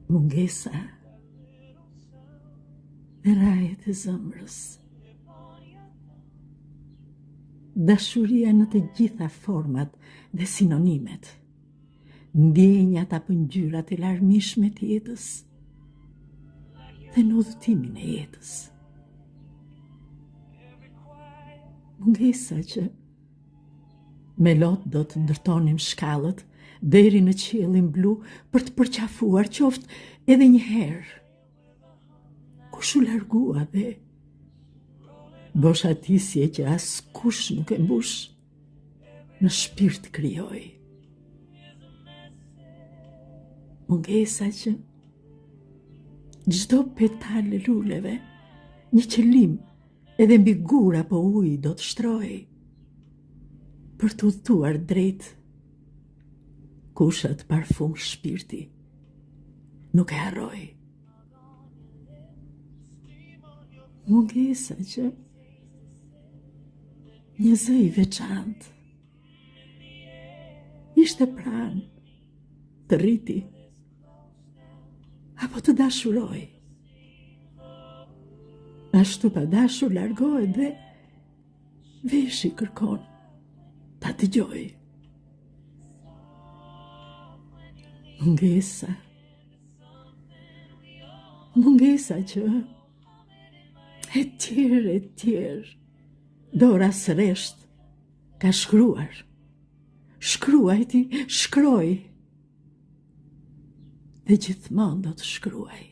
Mungesa dhe rajet e zemrës. Dashuria në të gjitha format dhe sinonimet. Ndjenjat apo ngjyrat e larmishme të jetës dhe në udhëtimin e jetës. Mungesa që me lot do të ndërtonim shkallët deri në qiellin blu për të përqafuar qoftë edhe një herë. Kush u largua dhe boshatisje që askush nuk e mbush, në shpirt krijoj. Mungesa që çdo petal e luleve, një qëllim edhe mbi gur apo ujë do të shtroj, për të udhëtuar drejt kushat parfum shpirti nuk e harroj. Mungesa që një zë i veçantë ishte pranë të rriti apo të dashuroj. Ashtu pa dashur largohet dhe veshi kërkon ta dëgjoj. Mungesa që e tjerë dora sresht ka shkruar. Shkruajti, shkroj dhe gjithmonë do të shkruaj.